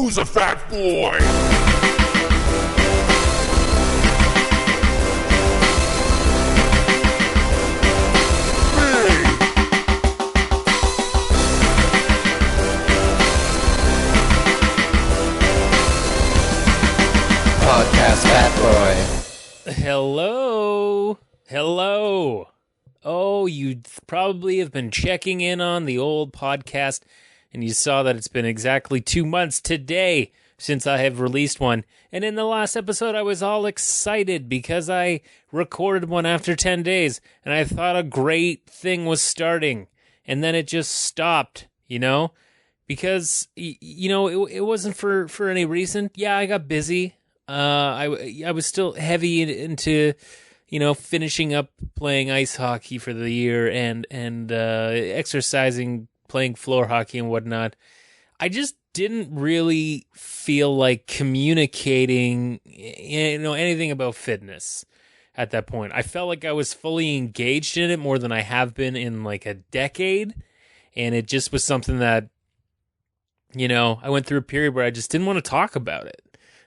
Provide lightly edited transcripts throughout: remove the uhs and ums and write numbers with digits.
Who's a fat boy? Podcast Fat Boy. Hello. Oh, you probably have been checking in on the old podcast, and you saw that it's been exactly 2 months today since I have released one. And in the last episode, I was all excited because I recorded one after 10 days, and I thought a great thing was starting. And then it just stopped, because, it wasn't for any reason. Yeah, I got busy. I was still heavy into, finishing up playing ice hockey for the year and exercising, playing floor hockey and whatnot. I just didn't really feel like communicating, anything about fitness at that point. I felt like I was fully engaged in it more than I have been in like a decade. And it just was something that, I went through a period where I just didn't want to talk about it.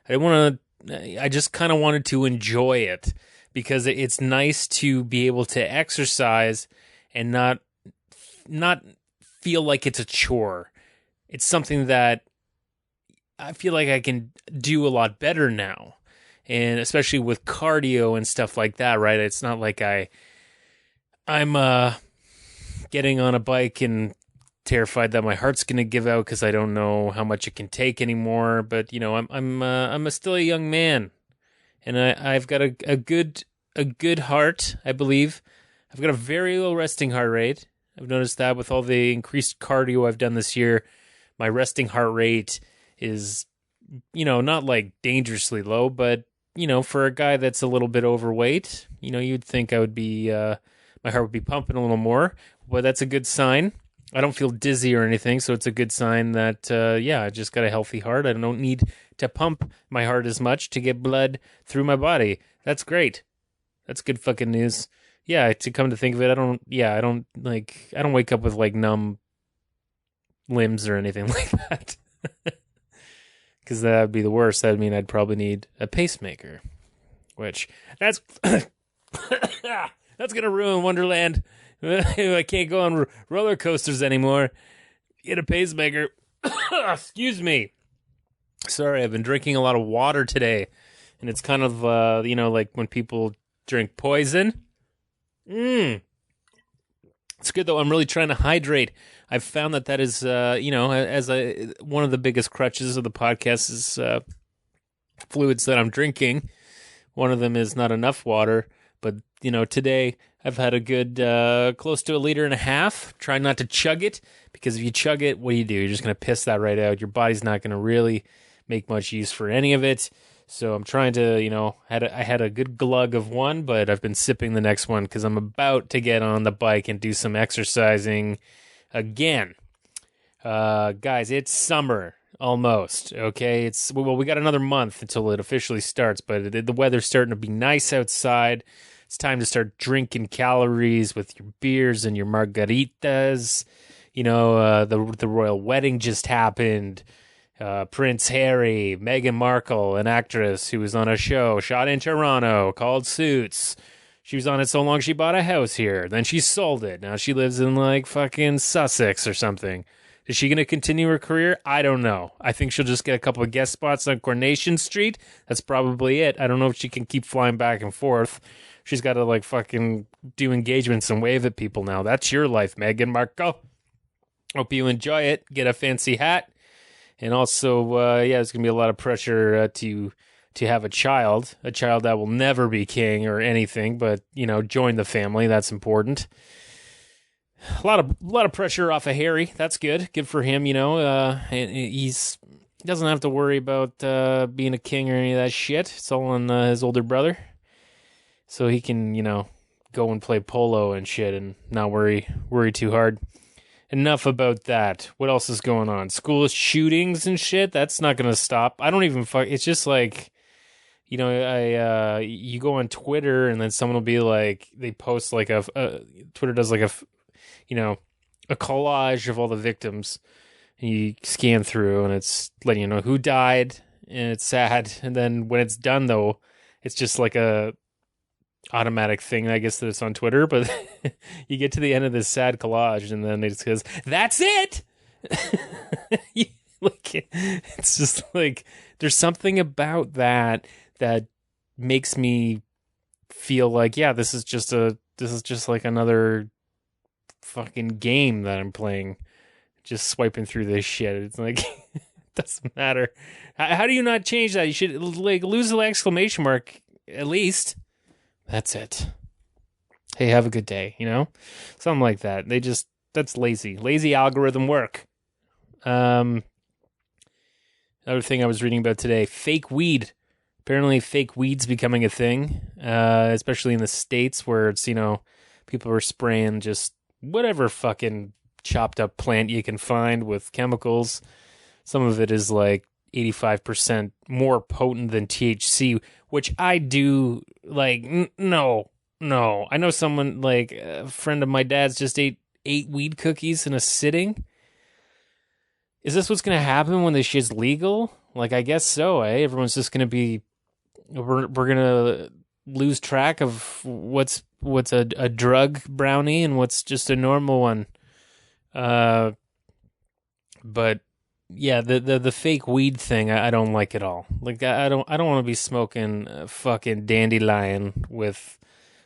I just kind of wanted to enjoy it because it's nice to be able to exercise and not feel like it's a chore. It's something that I feel like I can do a lot better now. And especially with cardio and stuff like that, right? It's not like I'm getting on a bike and terrified that my heart's going to give out because I don't know how much it can take anymore. But I'm still a young man, and I've got a good heart. I believe I've got a very low resting heart rate. I've noticed that with all the increased cardio I've done this year, my resting heart rate is not like dangerously low, but for a guy that's a little bit overweight, you'd think I would be my heart would be pumping a little more. But that's a good sign. I don't feel dizzy or anything, so it's a good sign that, I just got a healthy heart. I don't need to pump my heart as much to get blood through my body. That's great. That's good fucking news. Yeah, to come to think of it, I don't wake up with like numb limbs or anything like that. Because that would be the worst. That would mean I'd probably need a pacemaker, which that's going to ruin Wonderland. I can't go on roller coasters anymore. Get a pacemaker. Excuse me. Sorry, I've been drinking a lot of water today. And it's kind of, like when people drink poison. It's good, though. I'm really trying to hydrate. I've found that is, one of the biggest crutches of the podcast is fluids that I'm drinking. One of them is not enough water. But, today I've had a good close to 1.5 liters. Try not to chug it, because if you chug it, what do? You're just going to piss that right out. Your body's not going to really make much use for any of it. So I'm trying to, I had a good glug of one, but I've been sipping the next one because I'm about to get on the bike and do some exercising again. Guys, it's summer. Almost, okay? We got another month until it officially starts, but the weather's starting to be nice outside. It's time to start drinking calories with your beers and your margaritas. The royal wedding just happened. Prince Harry, Meghan Markle, an actress who was on a show shot in Toronto called Suits. She was on it so long she bought a house here. Then she sold it. Now she lives in like fucking Sussex or something. Is she going to continue her career? I don't know. I think she'll just get a couple of guest spots on Coronation Street. That's probably it. I don't know if she can keep flying back and forth. She's got to like fucking do engagements and wave at people now. That's your life, Meghan Markle. Hope you enjoy it. Get a fancy hat. And also, there's going to be a lot of pressure to have a child that will never be king or anything, but, join the family. That's important. A lot of pressure off of Harry. That's good. Good for him, he doesn't have to worry about being a king or any of that shit. It's all on his older brother. So he can, go and play polo and shit and not worry too hard. Enough about that. What else is going on? School shootings and shit? That's not going to stop. I don't even it's just like, you go on Twitter and then someone will be like, they post like Twitter does like a collage of all the victims And you scan through, and it's letting you know who died, and it's sad. And then when it's done, though, it's just like a automatic thing, I guess, that it's on Twitter. But you get to the end of this sad collage, and then it says, "That's it." Like, it's just like there's something about that makes me feel like, yeah, this is just like another fucking game that I'm playing, just swiping through this shit. It's like, it doesn't matter. How do you not change that? You should like lose the exclamation mark at least. That's it. Hey, have a good day, something like that. That's lazy algorithm work. Another thing I was reading about today, fake weed. Apparently fake weed's becoming a thing, especially in the States, where it's, people are spraying just whatever fucking chopped up plant you can find with chemicals. Some of it is like 85% more potent than THC, which I do like. No. I know someone, like a friend of my dad's, just ate 8 weed cookies in a sitting. Is this what's going to happen when this shit's legal? Like, I guess so, eh? Everyone's just going to be, we're going to lose track of what's a drug brownie and what's just a normal one. But yeah, the fake weed thing, I don't like at all. Like, I don't want to be smoking a fucking dandelion with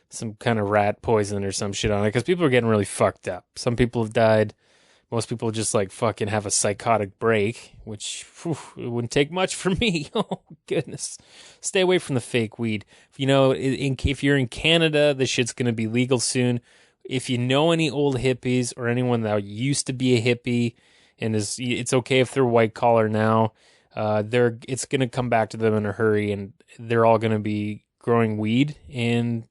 some kind of rat poison or some shit on it, because people are getting really fucked up. Some people have died. Most people just like fucking have a psychotic break, which it wouldn't take much for me. Oh, goodness. Stay away from the fake weed. If you're in Canada, this shit's going to be legal soon. If you know any old hippies or anyone that used to be a hippie, and it's okay if they're white collar now, it's going to come back to them in a hurry, and they're all going to be growing weed and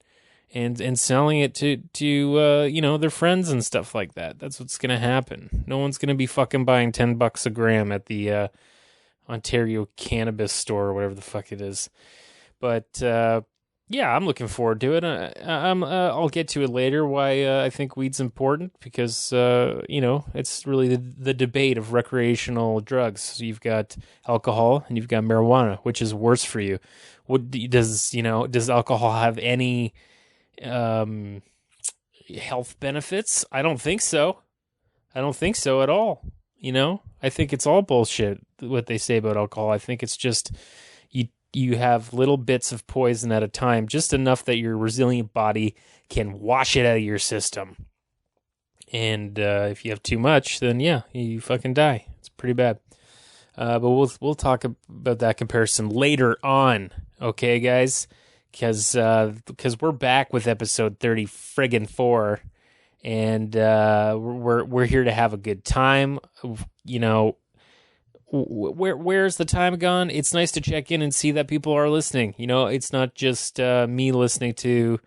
selling it to their friends and stuff like that. That's what's going to happen. No one's going to be fucking buying $10 a gram at the Ontario cannabis store or whatever the fuck it is. But yeah, I'm looking forward to it. I'll get to it later, why I think weed's important, because it's really the debate of recreational drugs. So you've got alcohol and you've got marijuana. Which is worse for you? Does alcohol have any health benefits? I don't think so. I don't think so at all. I think it's all bullshit what they say about alcohol. I think it's just you have little bits of poison at a time, just enough that your resilient body can wash it out of your system. And if you have too much, then yeah, you fucking die. It's pretty bad. But we'll talk about that comparison later on. Okay, guys? Because we're back with episode 34, and we're here to have a good time. Where's the time gone? It's nice to check in and see that people are listening. It's not just me listening to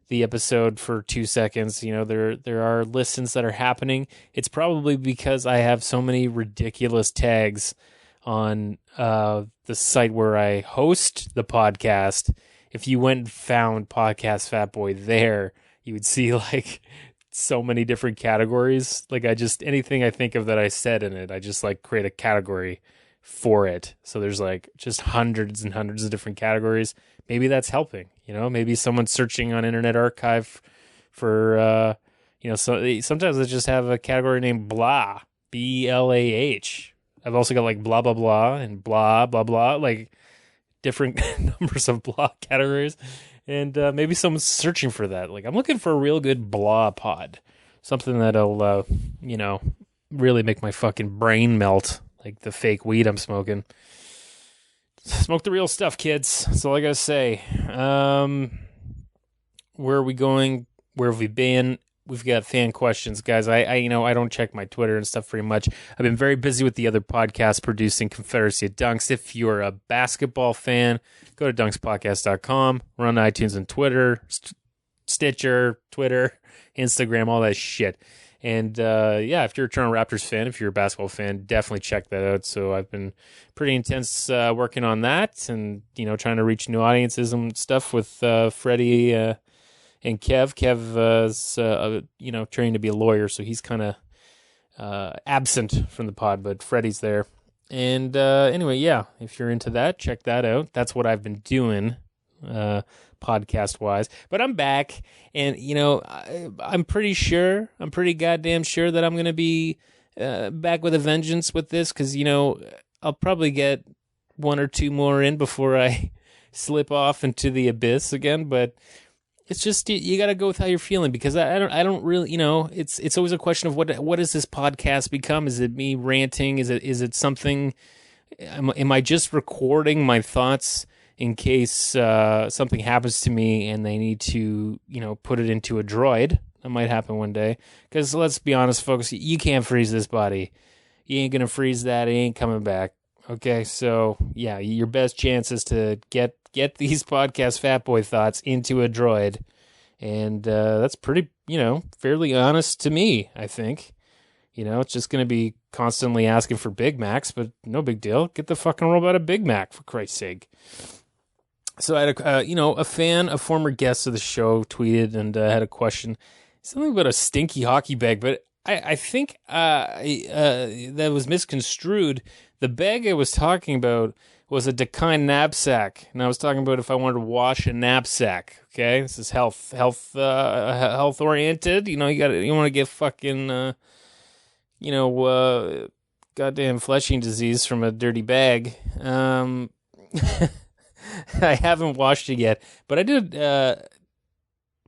the episode for 2 seconds. There are listens that are happening. It's probably because I have so many ridiculous tags on the site where I host the podcast. If you went and found Podcast Fat Boy there, you would see like so many different categories. Like, anything I think of that I said in it, I just like create a category for it. So there's like just hundreds and hundreds of different categories. Maybe that's helping. Maybe someone's searching on Internet Archive for so sometimes I just have a category named blah, BLAH. I've also got like blah blah blah and blah blah blah, like different numbers of blah categories. And maybe someone's searching for that. Like, I'm looking for a real good blah pod. Something that'll, really make my fucking brain melt, like the fake weed I'm smoking. Smoke the real stuff, kids. That's all I gotta say. Where are we going? Where have we been? We've got fan questions, guys. I don't check my Twitter and stuff very much. I've been very busy with the other podcasts producing Confederacy of Dunks. If you're a basketball fan, go to dunkspodcast.com. We're on iTunes and Twitter, Stitcher, Twitter, Instagram, all that shit. And if you're a Toronto Raptors fan, if you're a basketball fan, definitely check that out. So I've been pretty intense working on that, and trying to reach new audiences and stuff with Freddie and Kev. Kev is, training to be a lawyer, so he's kind of absent from the pod, but Freddie's there. And anyway, yeah, if you're into that, check that out. That's what I've been doing podcast-wise. But I'm back, and, I'm pretty goddamn sure that I'm going to be back with a vengeance with this, because, I'll probably get one or two more in before I slip off into the abyss again, but it's just, you got to go with how you're feeling, because I don't really, it's always a question of what does this podcast become? Is it me ranting? Is it something, am I just recording my thoughts in case something happens to me and they need to, put it into a droid? That might happen one day, because let's be honest, folks, you can't freeze this body. You ain't going to freeze that. It ain't coming back. Okay, so yeah, your best chance is to get these podcast fat boy thoughts into a droid, and that's pretty, fairly honest to me, I think. It's just going to be constantly asking for Big Macs, but no big deal. Get the fucking robot a Big Mac, for Christ's sake. So I had a former guest of the show tweeted and had a question, something about a stinky hockey bag, but I think that was misconstrued. The bag I was talking about was a Dakine knapsack, and I was talking about if I wanted to wash a knapsack. Okay, this is health oriented. You want to get fucking goddamn Fleshie disease from a dirty bag. I haven't washed it yet, but I did.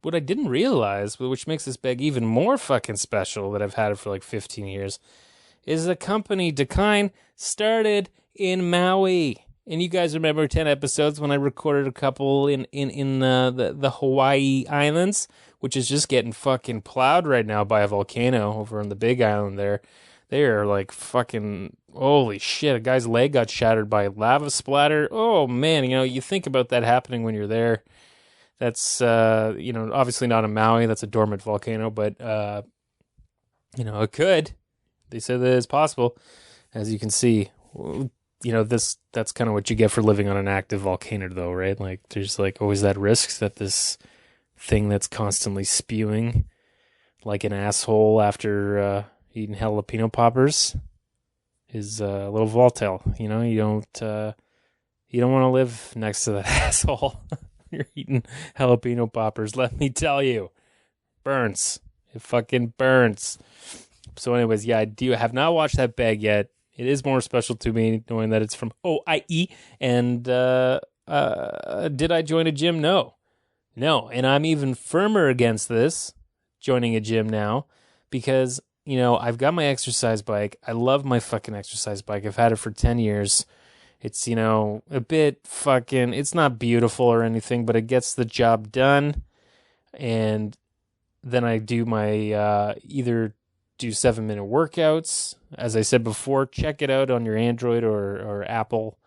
What I didn't realize, which makes this bag even more fucking special, that I've had it for like 15 years, is the company Dakine started in Maui. And you guys remember 10 episodes when I recorded a couple in the Hawaii Islands, which is just getting fucking plowed right now by a volcano over on the Big Island there. They are like fucking, holy shit, a guy's leg got shattered by lava splatter. Oh man, you think about that happening when you're there. That's, obviously not in Maui. That's a dormant volcano, but, it could. They said that it's possible. As you can see, that's kind of what you get for living on an active volcano, though, right? Like, there's, like, always that risk that this thing that's constantly spewing like an asshole after eating jalapeno poppers is a little volatile. You don't want to live next to that asshole. You're eating jalapeno poppers, let me tell you. Burns. It fucking burns. So anyways, yeah, I have not watched that bag yet. It is more special to me knowing that it's from OIE. And did I join a gym? No. And I'm even firmer against this, joining a gym now, because, I've got my exercise bike. I love my fucking exercise bike. I've had it for 10 years. It's, a bit fucking, it's not beautiful or anything, but it gets the job done. And then I do my, either do 7-minute workouts. As I said before, check it out on your Android or Apple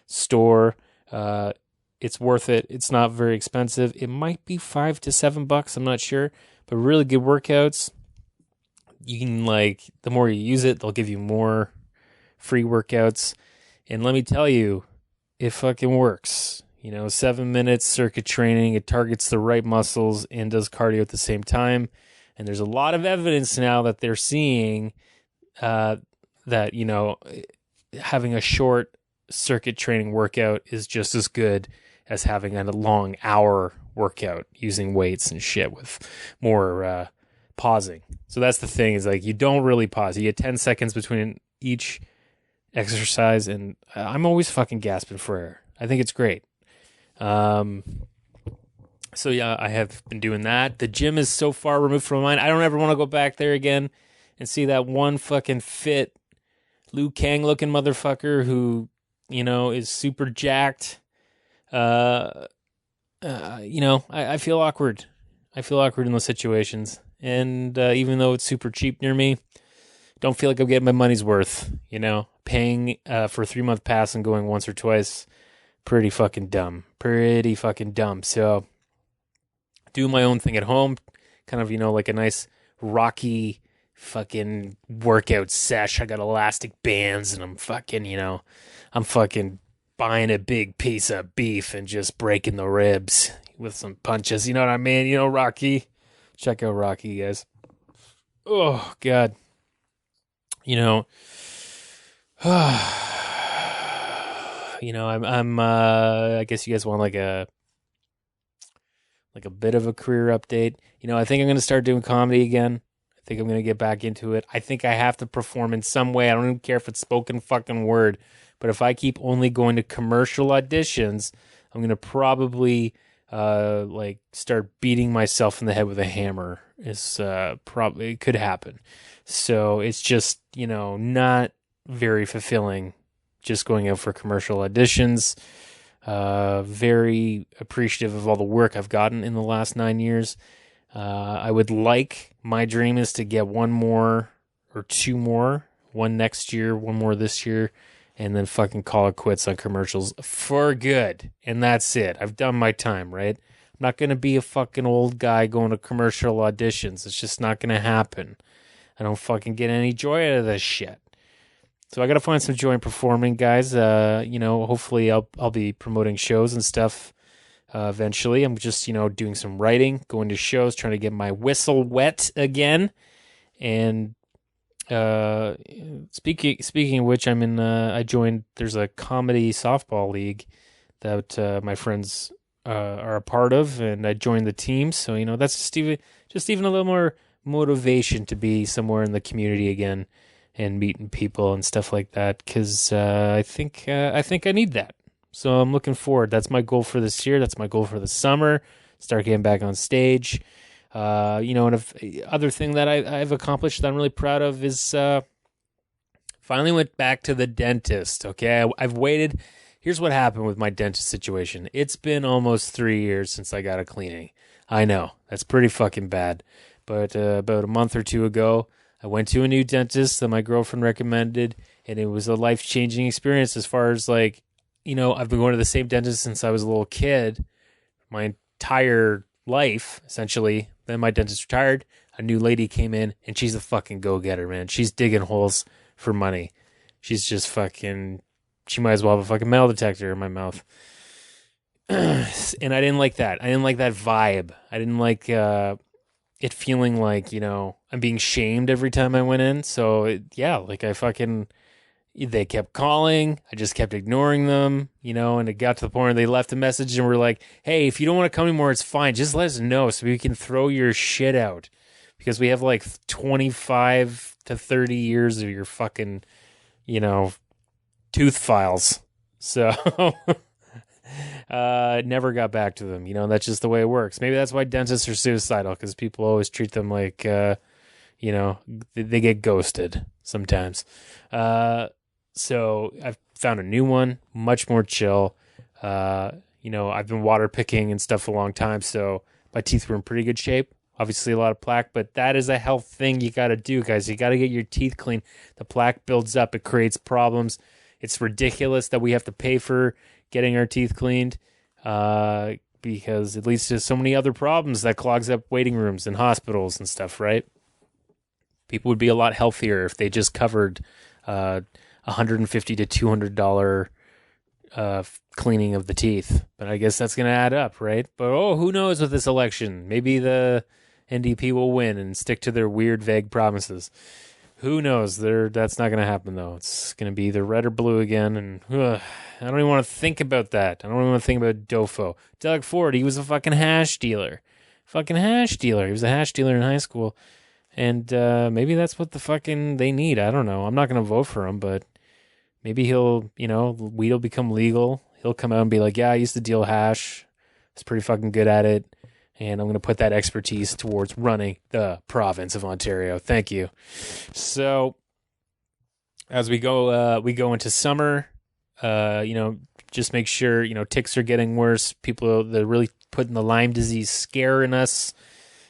store. It's worth it. It's not very expensive. It might be $5 to $7. I'm not sure, but really good workouts. You can, the more you use it, they'll give you more free workouts. And let me tell you, it fucking works. 7 minutes circuit training. It targets the right muscles and does cardio at the same time. And there's a lot of evidence now that they're seeing that, having a short circuit training workout is just as good as having a long hour workout using weights and shit with more pausing. So that's the thing, is you don't really pause. You get 10 seconds between each exercise, and I'm always fucking gasping for air. I think it's great. So yeah, I have been doing that. The gym is so far removed from mine. I don't ever want to go back there again and see that one fucking fit Liu Kang looking motherfucker who, is super jacked. I feel awkward. I feel awkward in those situations. And even though it's super cheap near me, don't feel like I'm getting my money's worth, paying for a 3-month pass and going once or twice. Pretty fucking dumb. So do my own thing at home, kind of, like a nice rocky fucking workout sesh. I got elastic bands and I'm fucking buying a big piece of beef and just breaking the ribs with some punches. You know what I mean? Rocky. Check out Rocky, guys. Oh, God. you know, I guess you guys want like a bit of a career update. I think I'm going to start doing comedy again. I think I'm going to get back into it. I think I have to perform in some way. I don't even care if it's spoken fucking word. But if I keep only going to commercial auditions, I'm going to probably start beating myself in the head with a hammer. It could happen. So it's just, not very fulfilling just going out for commercial auditions. Very appreciative of all the work I've gotten in the last 9 years. My dream is to get one more or two more, one next year, one more this year, and then fucking call it quits on commercials for good. And that's it. I've done my time, right? I'm not going to be a fucking old guy going to commercial auditions. It's just not going to happen. I don't fucking get any joy out of this shit. So I got to find some joy in performing, guys. Hopefully I'll be promoting shows and stuff eventually. I'm just, doing some writing, going to shows, trying to get my whistle wet again. And speaking of which, I joined, there's a comedy softball league that my friends are a part of, and I joined the team. So, that's just even a little more motivation to be somewhere in the community again and meeting people and stuff like that, because I think I need that. So I'm looking forward. That's my goal for this year. That's my goal for the summer. Start getting back on stage. And other thing that I've accomplished that I'm really proud of is finally went back to the dentist. Okay, I've waited. Here's what happened with my dentist situation. It's been almost 3 years since I got a cleaning. I know, that's pretty fucking bad. But about a month or two ago, I went to a new dentist that my girlfriend recommended, and it was a life-changing experience as far as I've been going to the same dentist since I was a little kid, my entire life, essentially. Then my dentist retired, a new lady came in, and she's a fucking go-getter, man. She's digging holes for money. She's just she might as well have a fucking metal detector in my mouth. And I didn't like that. I didn't like that vibe. I didn't like it feeling like, I'm being shamed every time I went in. So, they kept calling. I just kept ignoring them, and it got to the point where they left a message and were like, hey, if you don't want to come anymore, it's fine. Just let us know so we can throw your shit out. Because we have 25 to 30 years of your fucking, tooth files. So never got back to them. That's just the way it works. Maybe that's why dentists are suicidal, because people always treat them like, they get ghosted sometimes. So I've found a new one, much more chill. I've been water picking and stuff for a long time, so my teeth were in pretty good shape. Obviously a lot of plaque, but that is a health thing you got to do, guys. You got to get your teeth clean. The plaque builds up. It creates problems. It's ridiculous that we have to pay for getting our teeth cleaned because it leads to so many other problems that clogs up waiting rooms and hospitals and stuff, right? People would be a lot healthier if they just covered $150 to $200 cleaning of the teeth. But I guess that's going to add up, right? But who knows with this election? Maybe the NDP will win and stick to their weird, vague promises. Who knows? That's not going to happen, though. It's going to be either red or blue again, and I don't even want to think about that. I don't even want to think about Dofo. Doug Ford, he was a fucking hash dealer. Fucking hash dealer. He was a hash dealer in high school. And maybe that's what the fucking they need. I don't know. I'm not going to vote for him, but maybe he'll, weed will become legal. He'll come out and be like, yeah, I used to deal hash. I was pretty fucking good at it. And I'm going to put that expertise towards running the province of Ontario. Thank you. So as we go into summer, just make sure, ticks are getting worse. They're really putting the Lyme disease scare in us.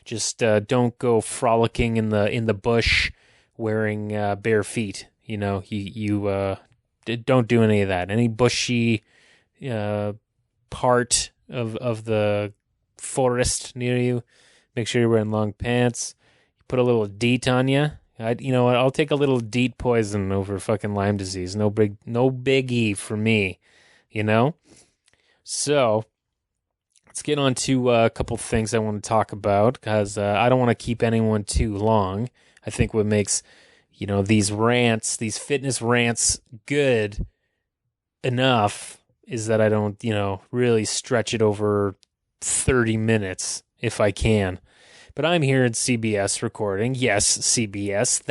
Just don't go frolicking in the bush wearing bare feet. You don't do any of that. Any bushy part of the forest near you, make sure you're wearing long pants. Put a little DEET on you. I'll take a little DEET poison over fucking Lyme disease. No biggie for me. So let's get on to a couple things I want to talk about, because I don't want to keep anyone too long. I think what makes, these rants, these fitness rants good enough is that I don't, really stretch it over 30 minutes if I can. But I'm here at CBS recording. Yes, CBS,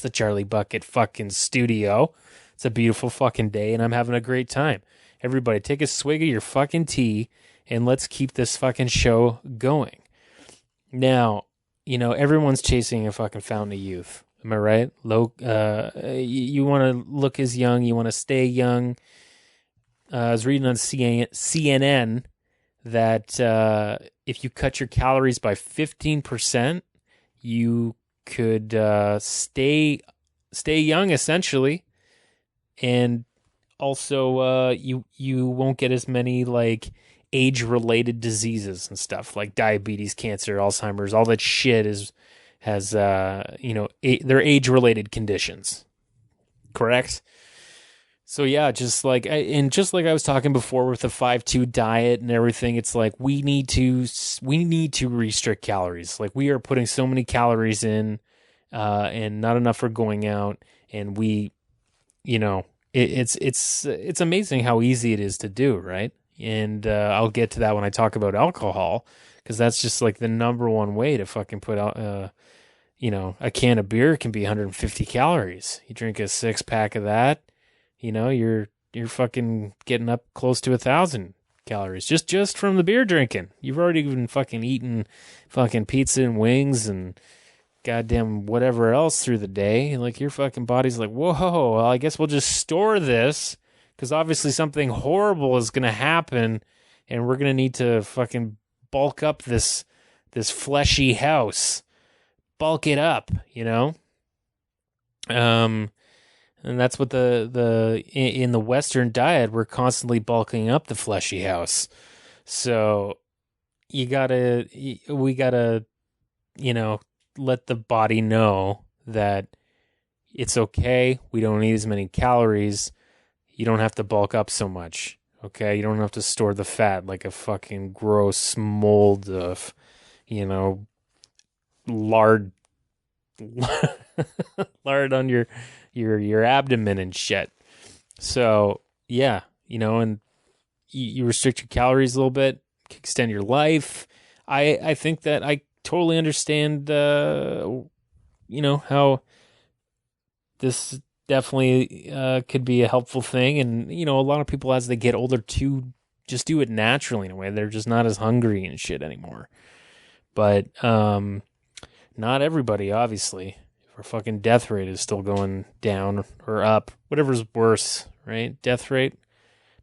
the Charlie Bucket fucking studio. It's a beautiful fucking day, and I'm having a great time. Everybody, take a swig of your fucking tea, and let's keep this fucking show going. Now, everyone's chasing a fucking fountain of youth. Am I right? You want to look as young. You want to stay young. I was reading on CNN that if you cut your calories by 15%, you could stay young, essentially. And also, you won't get as many, like, age-related diseases and stuff, like diabetes, cancer, Alzheimer's. All that shit has they're age-related conditions. Correct? So yeah, just like I was talking before with the 5-2 diet and everything, it's like we need to restrict calories. Like, we are putting so many calories in, and not enough are going out, and it's amazing how easy it is to do, right? And I'll get to that when I talk about alcohol, because that's just like the number one way to fucking put out. A can of beer can be 150 calories. You drink a 6-pack of that, you're fucking getting up close to 1,000 calories just from the beer drinking. You've already been fucking eating fucking pizza and wings and goddamn whatever else through the day. Like, your fucking body's like, whoa, well, I guess we'll just store this, because obviously something horrible is going to happen, and we're going to need to fucking bulk up this fleshy house. Bulk it up, and that's what in the Western diet, we're constantly bulking up the fleshy house. So we gotta, let the body know that it's okay. We don't need as many calories. You don't have to bulk up so much. Okay. You don't have to store the fat like a fucking gross mold of, lard on your abdomen and shit. So yeah, and you restrict your calories a little bit, extend your life. I think that I totally understand how this definitely could be a helpful thing. And a lot of people, as they get older, too, just do it naturally in a way. They're just not as hungry and shit anymore. But not everybody, obviously. Our fucking death rate is still going down or up, whatever's worse, right? Death rate.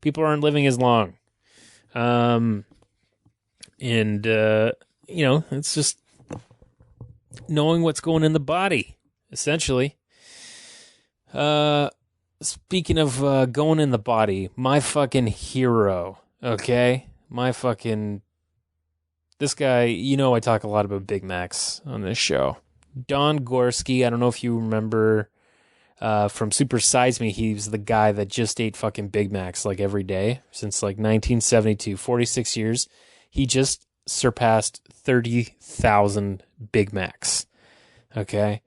People aren't living as long. It's just knowing what's going in the body, essentially. Speaking of going in the body, my fucking hero, okay? This guy, I talk a lot about Big Macs on this show. Don Gorske, I don't know if you remember from Super Size Me, he was the guy that just ate fucking Big Macs like every day since like 1972, 46 years. He just surpassed 30,000 Big Macs, okay?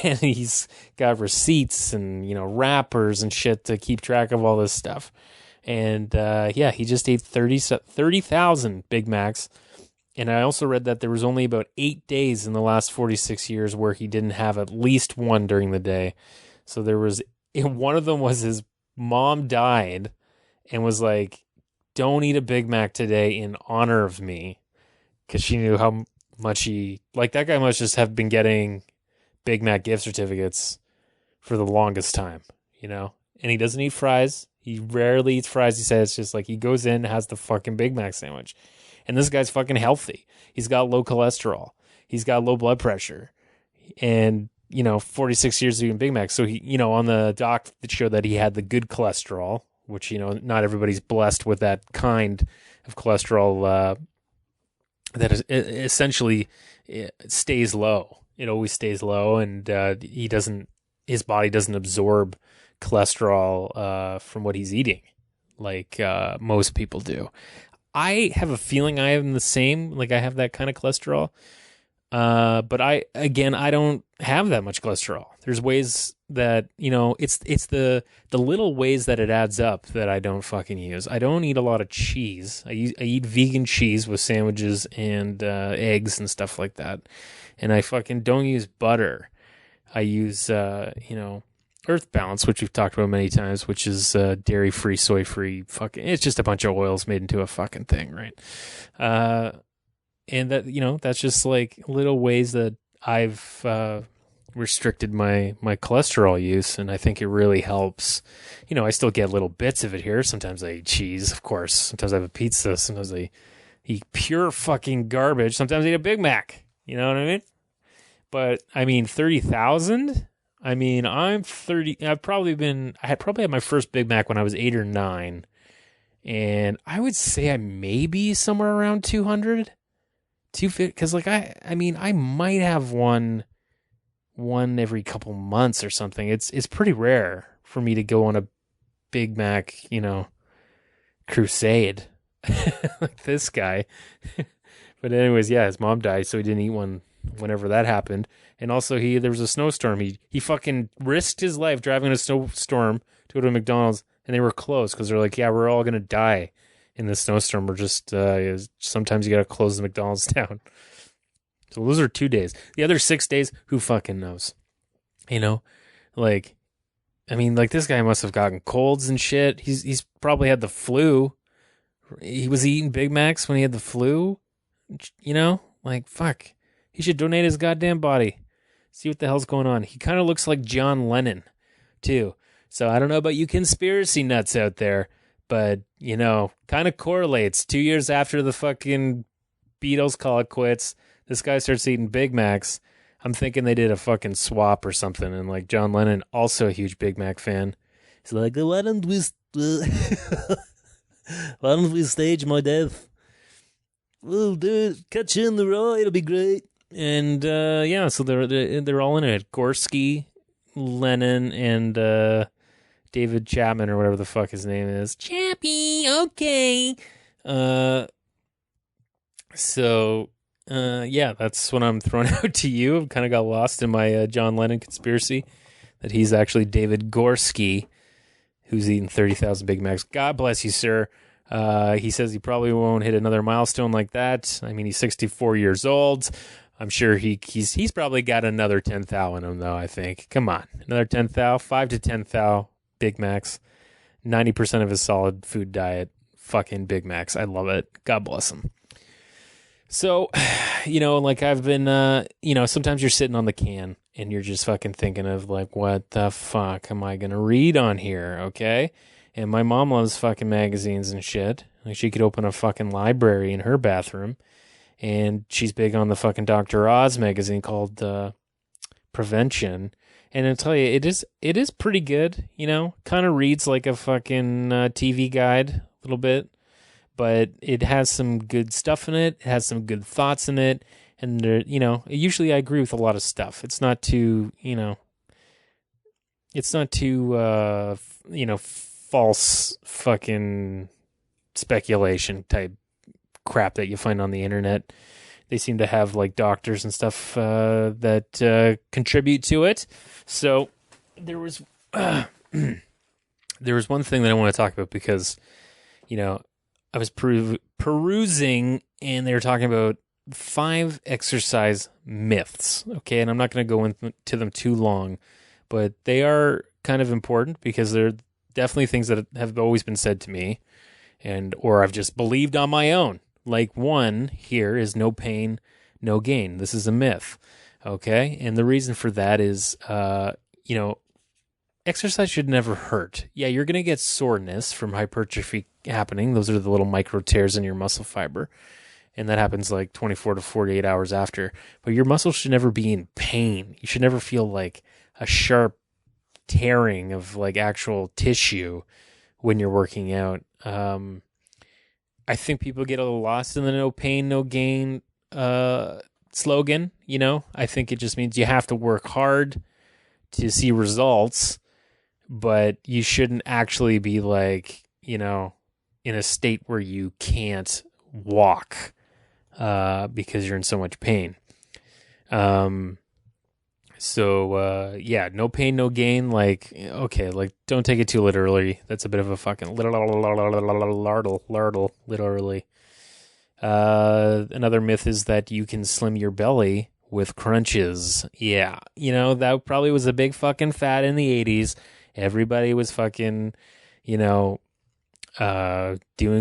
And he's got receipts and, wrappers and shit to keep track of all this stuff. And he just ate 30,000 Big Macs. And I also read that there was only about 8 days in the last 46 years where he didn't have at least one during the day. So one of them was his mom died and was like, don't eat a Big Mac today in honor of me. Because she knew how much that guy must just have been getting Big Mac gift certificates for the longest time, And he doesn't eat fries. He rarely eats fries. He says it's just like he goes in, has the fucking Big Mac sandwich. And this guy's fucking healthy. He's got low cholesterol. He's got low blood pressure. And, 46 years of eating Big Mac. So he, on the doc that showed that he had the good cholesterol, which, not everybody's blessed with that kind of cholesterol that is essentially stays low. It always stays low, and his body doesn't absorb cholesterol from what he's eating like most people do. I have a feeling I am the same. Like, I have that kind of cholesterol. But I don't have that much cholesterol. There's ways that, it's the little ways that it adds up that I don't fucking use. I don't eat a lot of cheese. I eat vegan cheese with sandwiches and eggs and stuff like that. And I fucking don't use butter. I use, Earth Balance, which we've talked about many times, which is dairy-free, soy-free, it's just a bunch of oils made into a fucking thing, right? And that, that's just like little ways that I've restricted my cholesterol use, and I think it really helps. I still get little bits of it here. Sometimes I eat cheese, of course. Sometimes I have a pizza. Sometimes I eat pure fucking garbage. Sometimes I eat a Big Mac. You know what I mean? But, 30,000? I'm 30. I had probably had my first Big Mac when I was 8 or 9. And I would say I may be somewhere around 200. 250, because I might have one every couple months or something. It's pretty rare for me to go on a Big Mac, crusade like this guy. But anyways, yeah, his mom died, so he didn't eat one whenever that happened. And also there was a snowstorm. He fucking risked his life driving in a snowstorm to go to a McDonald's, and they were closed because they're like, yeah, we're all gonna die in the snowstorm. We're just sometimes you gotta close the McDonald's down. So those are 2 days. The other 6 days, who fucking knows? This guy must have gotten colds and shit. He's probably had the flu. He was eating Big Macs when he had the flu. Fuck. He should donate his goddamn body. See what the hell's going on. He kind of looks like John Lennon, too. So I don't know about you conspiracy nuts out there, but, kind of correlates. 2 years after the fucking Beatles call it quits, this guy starts eating Big Macs. I'm thinking they did a fucking swap or something, and, John Lennon, also a huge Big Mac fan. He's like, why don't we stage my death? We'll do it. Catch you in the raw. It'll be great. And, so they're all in it. Gorske, Lennon, and David Chapman, or whatever the fuck his name is. Chappie, okay. That's what I'm throwing out to you. I've kind of got lost in my John Lennon conspiracy that he's actually David Gorske, who's eaten 30,000 Big Macs. God bless you, sir. He says he probably won't hit another milestone like that. He's 64 years old. I'm sure he's probably got another 10 thou in him, though, I think. Come on. Another 10 thou, 5 to 10 thou Big Macs. 90% of his solid food diet, fucking Big Macs. I love it. God bless him. So, I've been, sometimes you're sitting on the can and you're just fucking thinking of, what the fuck am I going to read on here, okay? And my mom loves fucking magazines and shit. She could open a fucking library in her bathroom. And she's big on the fucking Dr. Oz magazine called Prevention. And I'll tell you, it is pretty good, kind of reads like a fucking TV guide a little bit. But it has some good stuff in it. It has some good thoughts in it. And, usually I agree with a lot of stuff. It's not too, false fucking speculation type crap that you find on the internet. They seem to have doctors and stuff that contribute to it. So there was one thing that I want to talk about because, I was perusing and they were talking about 5 exercise myths. Okay. And I'm not going to go into them too long, but they are kind of important because they're definitely things that have always been said to me or I've just believed on my own. One here is no pain, no gain. This is a myth. Okay. And the reason for that is, exercise should never hurt. Yeah, you're going to get soreness from hypertrophy happening. Those are the little micro tears in your muscle fiber. And that happens 24 to 48 hours after. But your muscles should never be in pain. You should never feel a sharp tearing of actual tissue when you're working out. I think people get a little lost in the no pain, no gain slogan. I think it just means you have to work hard to see results, but you shouldn't actually be in a state where you can't walk because you're in so much pain. Yeah, no pain, no gain. Like, okay, like, don't take it too literally. That's a bit of a fucking lardle, literally. Another myth is that you can slim your belly with crunches. Yeah, that probably was a big fucking fad in the 80s. Everybody was fucking, doing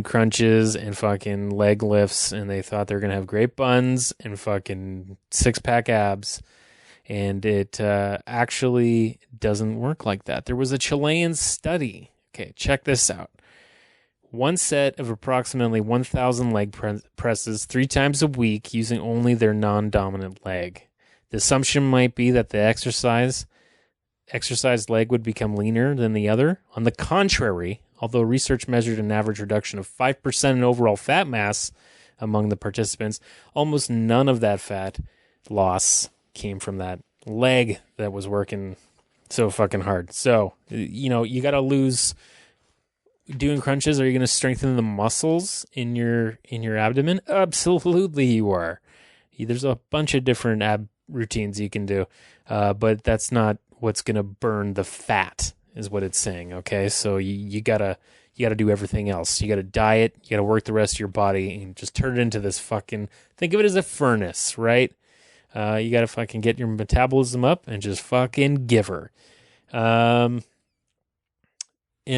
crunches and fucking leg lifts, and they thought they were gonna have great buns and fucking 6-pack abs. And it actually doesn't work like that. There was a Chilean study. Okay, check this out. One set of approximately 1,000 leg presses 3 times a week using only their non-dominant leg. The assumption might be that the exercised leg would become leaner than the other. On the contrary, although research measured an average reduction of 5% in overall fat mass among the participants, almost none of that fat loss came from that leg that was working so fucking hard. So, you got to lose doing crunches. Are you going to strengthen the muscles in your abdomen? Absolutely you are. There's a bunch of different ab routines you can do, but that's not what's going to burn the fat is what it's saying. Okay. So you gotta do everything else. You gotta diet, you gotta work the rest of your body and just turn it into this fucking, think of it as a furnace, right? You got to fucking get your metabolism up and just fucking give her. And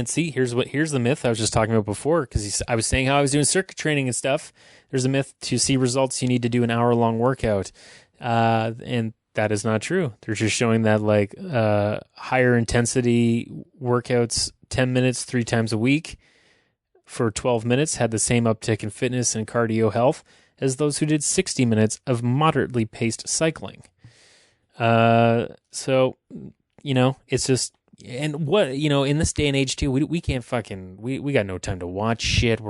see, here's the myth I was just talking about before, because I was saying how I was doing circuit training and stuff. There's a myth to see results, you need to do an hour-long workout. And that is not true. They're just showing that like higher intensity workouts, 10 minutes, 3 times a week for 12 minutes had the same uptick in fitness and cardio health as those who did 60 minutes of moderately paced cycling. So, it's just, and what, in this day and age too, we can't fucking, we got no time to watch shit.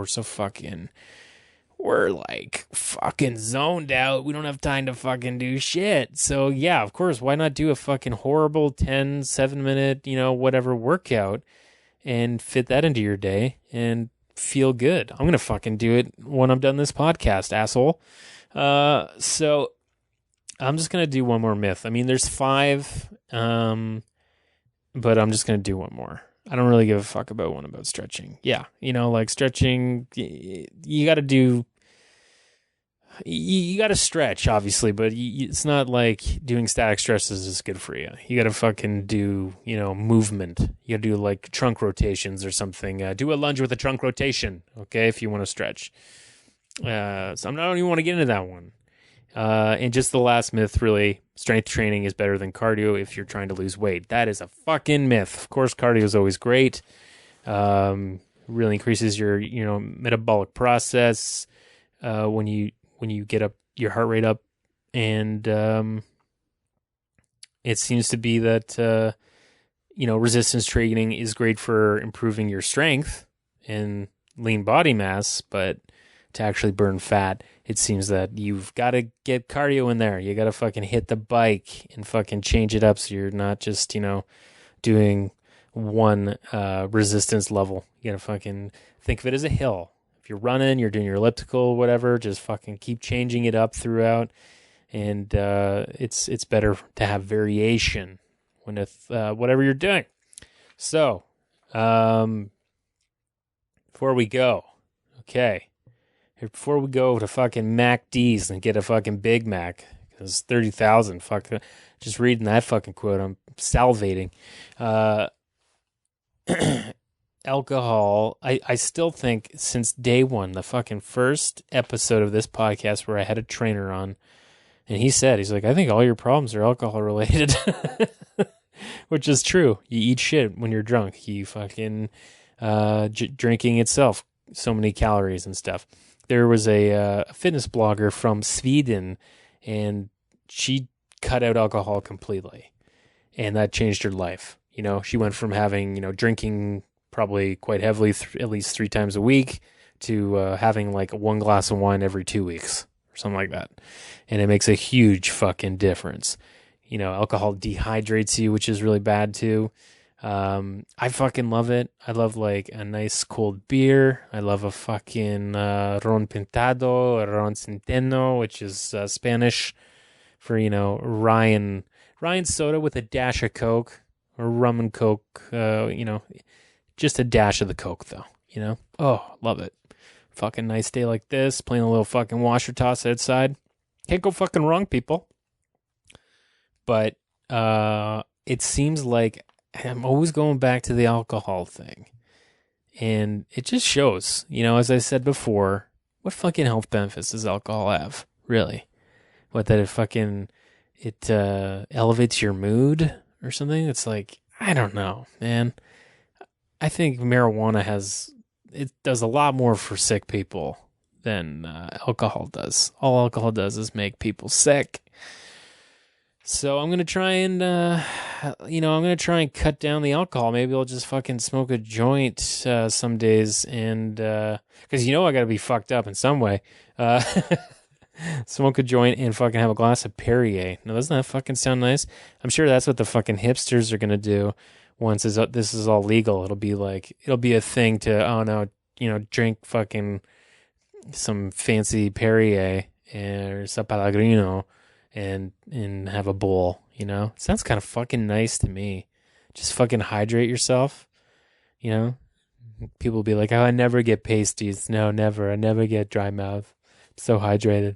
We're like fucking zoned out. We don't have time to fucking do shit. So yeah, of course, why not do a fucking horrible 7-minute, whatever workout and fit that into your day and feel good. I'm going to fucking do it when I'm done this podcast, asshole. So I'm just going to do one more myth. I mean, there's 5, but I'm just going to do one more. I don't really give a fuck about one about stretching. Yeah. Like stretching, you got to do, you got to stretch, obviously, but it's not like doing static stretches is good for you. You got to fucking do, movement. You got to do like trunk rotations or something. Do a lunge with a trunk rotation, okay, if you want to stretch. So I don't even want to get into that one. And just the last myth, really, strength training is better than cardio if you're trying to lose weight. That is a fucking myth. Of course, cardio is always great. Really increases your, metabolic process when you get up your heart rate up, and it seems to be that resistance training is great for improving your strength and lean body mass, but to actually burn fat, it seems that you've got to get cardio in there. You got to fucking hit the bike and fucking change it up so you're not just doing one resistance level. You got to fucking think of it as a hill. If you're running, you're doing your elliptical, whatever, just fucking keep changing it up throughout. And it's better to have variation with whatever you're doing. So, before we go to fucking MacD's and get a fucking Big Mac, because 30,000, just reading that fucking quote, I'm salivating. Alcohol, I still think since day one, the fucking first episode of this podcast where I had a trainer on, and he's like, I think all your problems are alcohol related, which is true. You eat shit when you're drunk. You fucking, drinking itself, so many calories and stuff. There was a fitness blogger from Sweden, and she cut out alcohol completely, and that changed her life. She went from having, drinking probably quite heavily, at least 3 times a week, to having like 1 glass of wine every 2 weeks or something like that. And it makes a huge fucking difference. Alcohol dehydrates you, which is really bad too. I fucking love it. I love like a nice cold beer. I love a fucking ron pintado or ron centeno, which is Spanish for Ryan soda with a dash of Coke or rum and Coke. Just a dash of the Coke though. Oh, love it. Fucking nice day like this, playing a little fucking washer toss outside. Can't go fucking wrong, people. But it seems like I'm always going back to the alcohol thing. And it just shows, as I said before, what fucking health benefits does alcohol have? Really? What, that it elevates your mood or something? It's like, I don't know, man. I think marijuana it does a lot more for sick people than alcohol does. All alcohol does is make people sick. So I'm going to try and, cut down the alcohol. Maybe I'll just fucking smoke a joint some days and, because I got to be fucked up in some way. Smoke a joint and fucking have a glass of Perrier. Now, doesn't that fucking sound nice? I'm sure that's what the fucking hipsters are going to do once this is all legal. It'll be a thing to, drink fucking some fancy Perrier or San Pellegrino and have a bowl, It sounds kind of fucking nice to me. Just fucking hydrate yourself, People will be like, oh, I never get pasties. No, never. I never get dry mouth. I'm so hydrated.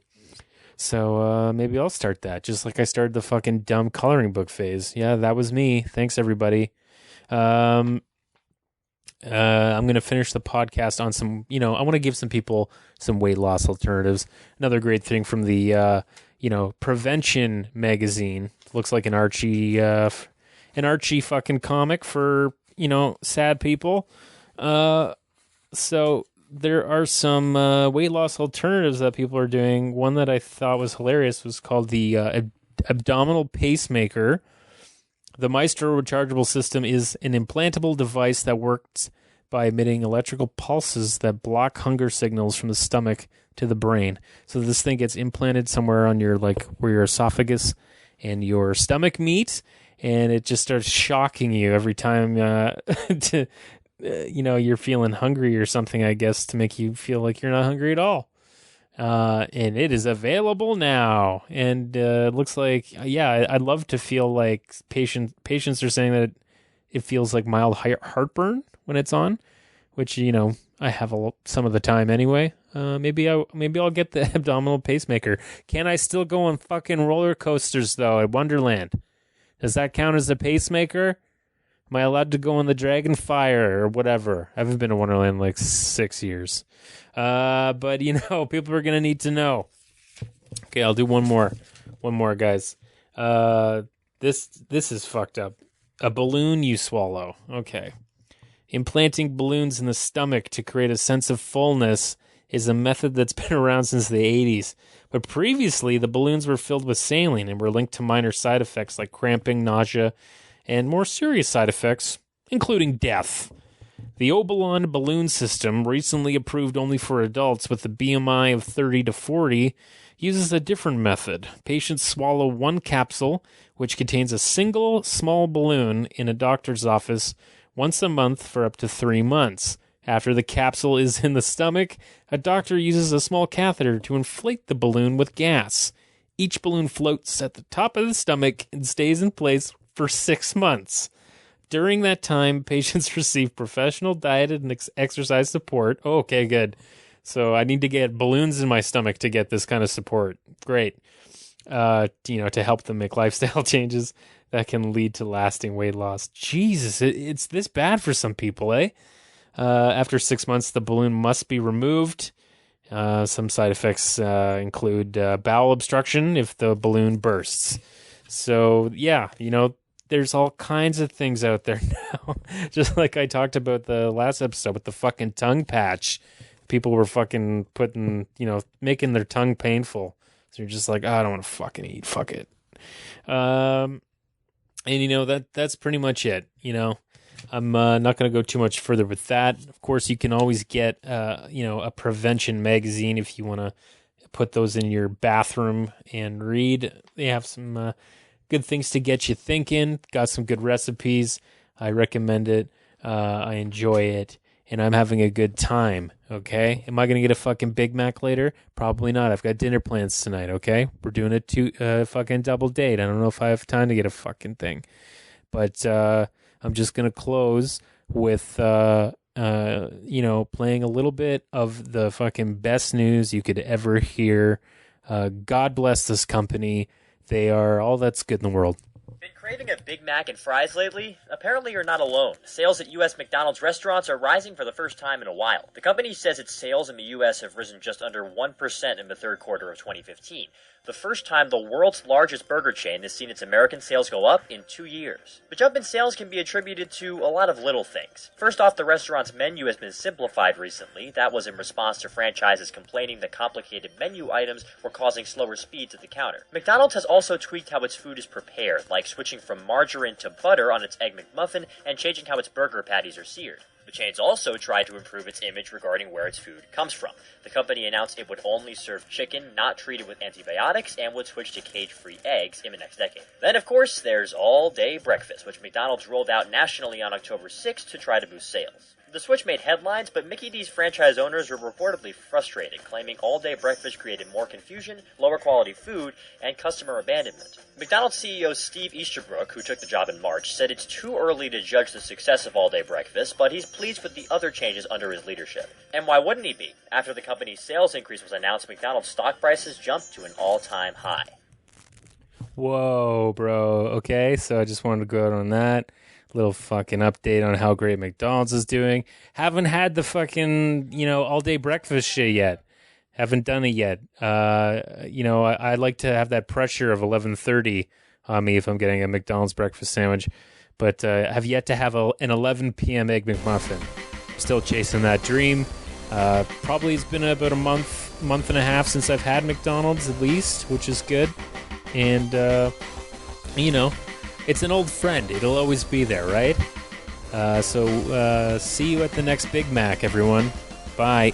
So maybe I'll start that, just like I started the fucking dumb coloring book phase. Yeah, that was me. Thanks, everybody. I'm going to finish the podcast on some, I want to give some people some weight loss alternatives. Another great thing from the, Prevention magazine. Looks like an Archie fucking comic for, sad people. So there are some weight loss alternatives that people are doing. One that I thought was hilarious was called the abdominal pacemaker. The Maestro rechargeable system is an implantable device that works by emitting electrical pulses that block hunger signals from the stomach to the brain. So this thing gets implanted somewhere on your, where your esophagus and your stomach meet, and it just starts shocking you every time you're feeling hungry or something, I guess, to make you feel like you're not hungry at all. And it is available now. And it looks like, I'd love to feel like patients are saying that it feels like mild heartburn when it's on, which, I have some of the time anyway. Maybe I'll get the abdominal pacemaker. Can I still go on fucking roller coasters, though, at Wonderland? Does that count as a pacemaker? Am I allowed to go on the Dragon Fire or whatever? I haven't been to Wonderland in 6 years. But, people are going to need to know. Okay, I'll do one more. One more, guys. This is fucked up. A balloon you swallow. Okay. Implanting balloons in the stomach to create a sense of fullness is a method that's been around since the 80s. But previously, the balloons were filled with saline and were linked to minor side effects like cramping, nausea, and more serious side effects, including death. The Obalon balloon system, recently approved only for adults with a BMI of 30 to 40, uses a different method. Patients swallow one capsule, which contains a single small balloon, in a doctor's office once a month for up to 3 months. After the capsule is in the stomach, a doctor uses a small catheter to inflate the balloon with gas. Each balloon floats at the top of the stomach and stays in place for 6 months. During that time, patients receive professional diet and exercise support. Oh, okay, good. So I need to get balloons in my stomach to get this kind of support. Great. To help them make lifestyle changes that can lead to lasting weight loss. Jesus, it's this bad for some people, eh? After 6 months, the balloon must be removed. Some side effects include bowel obstruction if the balloon bursts. So, there's all kinds of things out there now. Just like I talked about the last episode with the fucking tongue patch. People were fucking making their tongue painful. So you're just like, I don't want to fucking eat. Fuck it. And that's pretty much it. I'm not going to go too much further with that. Of course, you can always get, a prevention magazine if you want to put those in your bathroom and read. They have some good things to get you thinking. Got some good recipes. I recommend it. I enjoy it. and I'm having a good time, okay? Am I going to get a fucking Big Mac later? Probably not. I've got dinner plans tonight, okay? We're doing a fucking double date. I don't know if I have time to get a fucking thing. But I'm just going to close with, playing a little bit of the fucking best news you could ever hear. God bless this company. They are all that's good in the world. Been craving a Big Mac and fries lately? Apparently you're not alone. Sales at U.S. McDonald's restaurants are rising for the first time in a while. The company says its sales in the U.S. have risen just under 1% in the third quarter of 2015. The first time the world's largest burger chain has seen its American sales go up in 2 years. The jump in sales can be attributed to a lot of little things. First off, the restaurant's menu has been simplified recently. That was in response to franchises complaining that complicated menu items were causing slower speeds at the counter. McDonald's has also tweaked how its food is prepared, like switching from margarine to butter on its Egg McMuffin and changing how its burger patties are seared. The chain's also tried to improve its image regarding where its food comes from. The company announced it would only serve chicken not treated with antibiotics and would switch to cage-free eggs in the next decade. Then, of course, there's all-day breakfast, which McDonald's rolled out nationally on October 6th to try to boost sales. The switch made headlines, but Mickey D's franchise owners were reportedly frustrated, claiming all-day breakfast created more confusion, lower quality food, and customer abandonment. McDonald's CEO Steve Easterbrook, who took the job in March, said it's too early to judge the success of all-day breakfast, but he's pleased with the other changes under his leadership. And why wouldn't he be? After the company's sales increase was announced, McDonald's stock prices jumped to an all-time high. Whoa, bro. Okay, so I just wanted to go out on that. Little fucking update on how great McDonald's is doing. Haven't had the fucking, all-day breakfast shit yet. Haven't done it yet. I like to have that pressure of 11:30 on me if I'm getting a McDonald's breakfast sandwich. But have yet to have an 11 p.m. Egg McMuffin. Still chasing that dream. Probably it's been about a month and a half since I've had McDonald's at least, which is good. And, it's an old friend. It'll always be there, right? So see you at the next Big Mac, everyone. Bye.